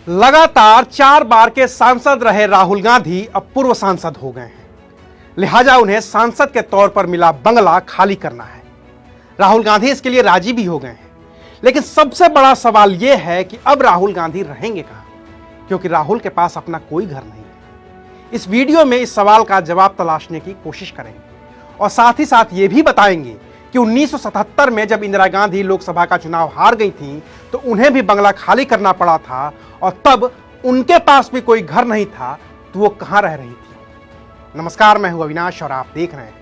लगातार 4 बार के सांसद रहे राहुल गांधी अब पूर्व सांसद हो गए हैं, लिहाजा उन्हें सांसद के तौर पर मिला बंगला खाली करना है। राहुल गांधी इसके लिए राजी भी हो गए हैं, लेकिन सबसे बड़ा सवाल यह है कि अब राहुल गांधी रहेंगे कहां, क्योंकि राहुल के पास अपना कोई घर नहीं है। इस वीडियो में इस सवाल का जवाब तलाशने की कोशिश करेंगे और साथ ही साथ ये भी बताएंगे कि 1977 में जब इंदिरा गांधी लोकसभा का चुनाव हार गई थी तो उन्हें भी बंगला खाली करना पड़ा था और तब उनके पास भी कोई घर नहीं था, तो वो कहां रह रही थी। नमस्कार, मैं हूं अविनाश और आप देख रहे हैं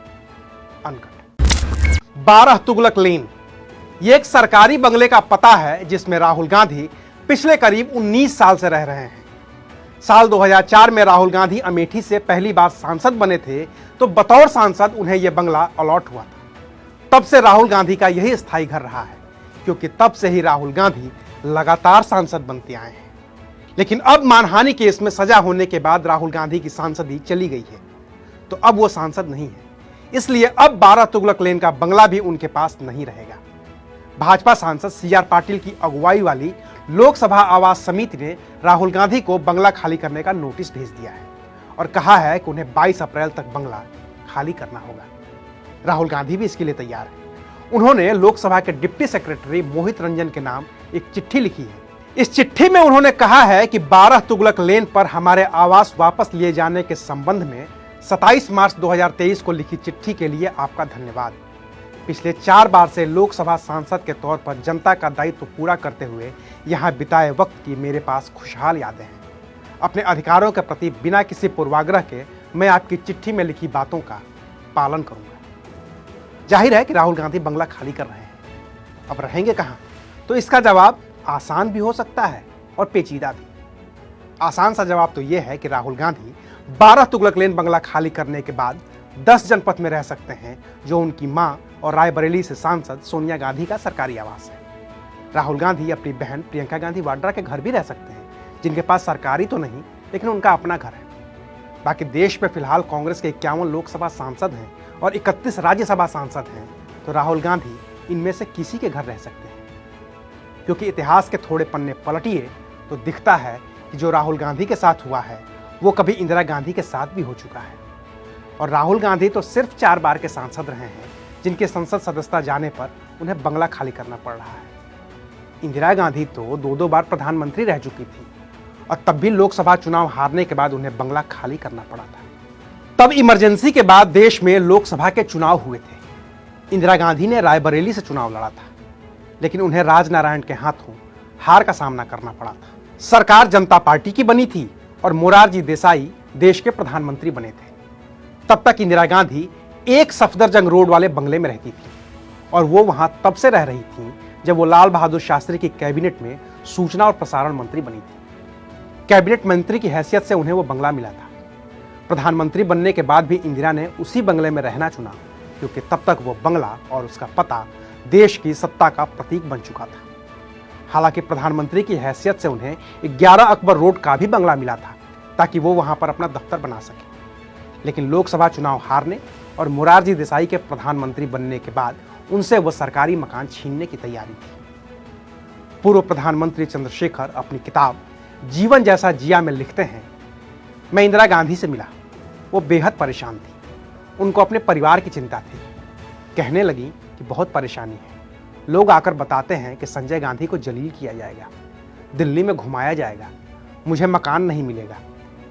अनकट। 12 तुगलक लेन ये एक सरकारी बंगले का पता है जिसमें राहुल गांधी पिछले करीब 19 साल से रह रहे हैं। साल 2004 में राहुल गांधी अमेठी से पहली बार सांसद बने थे तो बतौर सांसद उन्हें यह बंगला अलॉट हुआ था। तब से राहुल गांधी का यही स्थायी घर रहा है, क्योंकि तब से ही राहुल गांधी लगातार सांसद बनते आए हैं। लेकिन अब मानहानि केस में सजा होने के बाद राहुल गांधी की सांसदी चली गई है, तो अब वो सांसद नहीं है, इसलिए अब 12 तुगलक लेन का बंगला भी उनके पास नहीं रहेगा। भाजपा सांसद CR पाटिल की अगुवाई वाली लोकसभा आवास समिति ने राहुल गांधी को बंगला खाली करने का नोटिस भेज दिया है और कहा है कि उन्हें 22 अप्रैल तक बंगला खाली करना होगा। राहुल गांधी भी इसके लिए तैयार है। उन्होंने लोकसभा के डिप्टी सेक्रेटरी मोहित रंजन के नाम एक चिट्ठी लिखी है। इस चिट्ठी में उन्होंने कहा है कि 12 तुगलक लेन पर हमारे आवास वापस लिए जाने के संबंध में 27 मार्च 2023 को लिखी चिट्ठी के लिए आपका धन्यवाद। पिछले 4 बार से लोकसभा सांसद के तौर पर जनता का दायित्व पूरा करते हुए यहाँ बिताए वक्त की मेरे पास खुशहाल यादें हैं। अपने अधिकारों के प्रति बिना किसी पूर्वाग्रह के मैं आपकी चिट्ठी में लिखी बातों का पालन करूंगा। जाहिर है कि राहुल गांधी बंगला खाली कर रहे हैं। अब रहेंगे कहां? तो इसका जवाब आसान भी हो सकता है और पेचीदा भी। आसान सा जवाब तो यह है कि राहुल गांधी 12 तुगलक लेन बंगला खाली करने के बाद 10 जनपद में रह सकते हैं, जो उनकी मां और रायबरेली से सांसद सोनिया गांधी का सरकारी आवास है। राहुल गांधी अपनी बहन प्रियंका गांधी वाड्रा के घर भी रह सकते हैं, जिनके पास सरकारी तो नहीं लेकिन उनका अपना घर है। बाकी देश में फिलहाल कांग्रेस के 51 लोकसभा सांसद हैं और 31 राज्यसभा सांसद हैं, तो राहुल गांधी इनमें से किसी के घर रह सकते हैं। क्योंकि इतिहास के थोड़े पन्ने पलटिए तो दिखता है कि जो राहुल गांधी के साथ हुआ है वो कभी इंदिरा गांधी के साथ भी हो चुका है। और राहुल गांधी तो सिर्फ 4 बार के सांसद रहे हैं, जिनके संसद सदस्यता जाने पर उन्हें बंगला खाली करना पड़ रहा है। इंदिरा गांधी तो 2 बार प्रधानमंत्री रह चुकी थी और तब भी लोकसभा चुनाव हारने के बाद उन्हें बंगला खाली करना पड़ा था। तब इमरजेंसी के बाद देश में लोकसभा के चुनाव हुए थे। इंदिरा गांधी ने रायबरेली से चुनाव लड़ा था, लेकिन उन्हें राजनारायण के हाथों हार का सामना करना पड़ा था। सरकार जनता पार्टी की बनी थी और मोरारजी देसाई देश के प्रधानमंत्री बने थे। तब तक इंदिरा गांधी एक सफदरजंग रोड वाले बंगले में रहती थी और वो वहां तब से रह रही थी जब वो लाल बहादुर शास्त्री की कैबिनेट में सूचना और प्रसारण मंत्री बनी थी। कैबिनेट मंत्री की हैसियत से उन्हें वो बंगला मिला था। प्रधानमंत्री बनने के बाद भी इंदिरा ने उसी बंगले में रहना चुना, क्योंकि तब तक वो बंगला और उसका पता देश की सत्ता का प्रतीक बन चुका था। हालांकि प्रधानमंत्री की हैसियत से उन्हें 11 अकबर रोड का भी बंगला मिला था, ताकि वो वहां पर अपना दफ्तर बना सके। लेकिन लोकसभा चुनाव हारने और मोरारजी देसाई के प्रधानमंत्री बनने के बाद उनसे वो सरकारी मकान छीनने की तैयारी थी। पूर्व प्रधानमंत्री चंद्रशेखर अपनी किताब जीवन जैसा जिया में लिखते हैं, मैं इंदिरा गांधी से मिला, वो बेहद परेशान थी। उनको अपने परिवार की चिंता थी। कहने लगी कि बहुत परेशानी है। लोग आकर बताते हैं कि संजय गांधी को जलील किया जाएगा, दिल्ली में घुमाया जाएगा, मुझे मकान नहीं मिलेगा,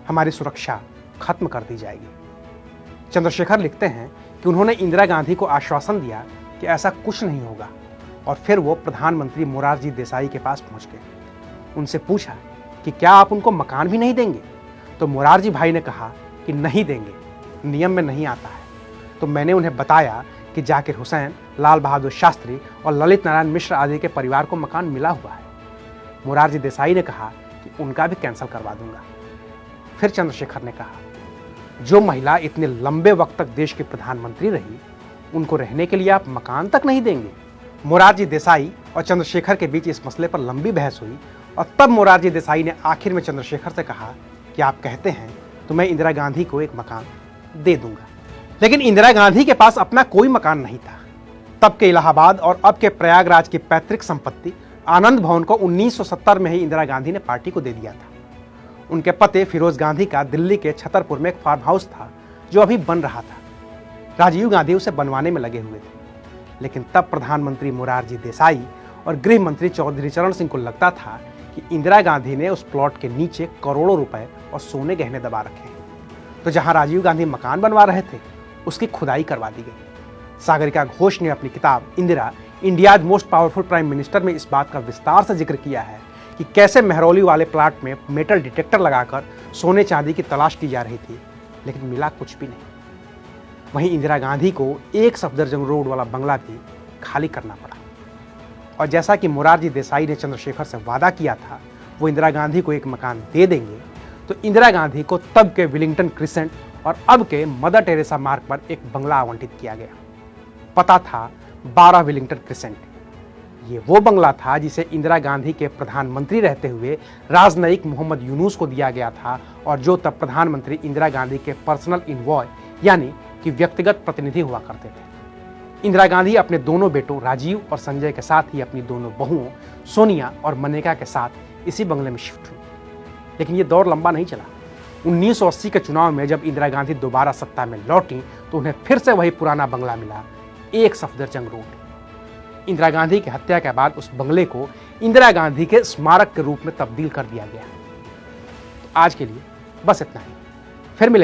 हमारी सुरक्षा खत्म कर दी जाएगी। चंद्रशेखर लिखते हैं कि उन्होंने इंदिरा गांधी को आश्वासन दिया कि ऐसा कुछ नहीं होगा और फिर वो प्रधानमंत्री मोरारजी देसाई के पास पहुंच गए। उनसे पूछा कि क्या आप उनको मकान भी नहीं देंगे? तो मोरारजी भाई ने कहा कि नहीं देंगे, नियम में नहीं आता है। तो मैंने उन्हें बताया कि जाकिर हुसैन, लाल बहादुर शास्त्री और ललित नारायण मिश्र आदि के परिवार को मकान मिला हुआ है। मोरारजी देसाई ने कहा कि उनका भी कैंसिल करवा दूंगा। फिर चंद्रशेखर ने कहा, जो महिला इतने लंबे वक्त तक देश की प्रधानमंत्री रही, उनको रहने के लिए आप मकान तक नहीं देंगे? मोरारजी देसाई और चंद्रशेखर के बीच इस मसले पर लंबी बहस हुई और तब मोरारजी देसाई ने आखिर में चंद्रशेखर से कहा कि आप कहते हैं तो मैं इंदिरा गांधी को एक मकान दे दूंगा। लेकिन इंदिरा गांधी के पास अपना कोई मकान नहीं था। तब के इलाहाबाद और अब के प्रयागराज की पैतृक संपत्ति आनंद भवन को 1970 में ही इंदिरा गांधी ने पार्टी को दे दिया था। उनके पति फिरोज गांधी का दिल्ली के छतरपुर में एक फार्म हाउस था जो अभी बन रहा था। राजीव गांधी उसे बनवाने में लगे हुए थे, लेकिन तब प्रधानमंत्री मोरारजी देसाई और गृह मंत्री चौधरी चरण सिंह को लगता था कि इंदिरा गांधी ने उस प्लॉट के नीचे करोड़ों रुपए और सोने गहने दबा रखे हैं, तो जहां राजीव गांधी मकान बनवा रहे थे उसकी खुदाई करवा दी गई। सागरिका घोष ने अपनी किताब Indira India's most powerful prime minister में इस बात का विस्तार से जिक्र किया है कि कैसे मेहरौली वाले प्लाट में मेटल डिटेक्टर लगाकर सोने चांदी की तलाश की जा रही थी, लेकिन मिला कुछ भी नहीं। वहीं इंदिरा गांधी को एक सफदरजंग रोड वाला बंगला भी खाली करना पड़ा। और जैसा कि मोरारजी देसाई ने चंद्रशेखर से वादा किया था वो इंदिरा गांधी को एक मकान दे देंगे, तो इंदिरा गांधी को तब के विलिंगटन क्रिसेंट और अब के मदर टेरेसा मार्ग पर एक बंगला आवंटित किया गया। पता था 12 विलिंगटन क्रिसेंट। ये वो बंगला था जिसे इंदिरा गांधी के प्रधानमंत्री रहते हुए राजनयिक मोहम्मद यूनुस को दिया गया था और जो तब प्रधानमंत्री इंदिरा गांधी के पर्सनल इन्वॉय यानी कि व्यक्तिगत प्रतिनिधि हुआ करते थे। इंदिरा गांधी अपने दोनों बेटों राजीव और संजय के साथ ही अपनी दोनों बहुओं सोनिया और मनेका के साथ इसी बंगले में शिफ्ट हुई। लेकिन ये दौर लंबा नहीं चला। 1980 के चुनाव में जब इंदिरा गांधी दोबारा सत्ता में लौटी तो उन्हें फिर से वही पुराना बंगला मिला, एक सफदरजंग रोड। इंदिरा गांधी की हत्या के बाद उस बंगले को इंदिरा गांधी के स्मारक के रूप में तब्दील कर दिया गया। तो आज के लिए बस इतना ही, फिर मिलेंगे।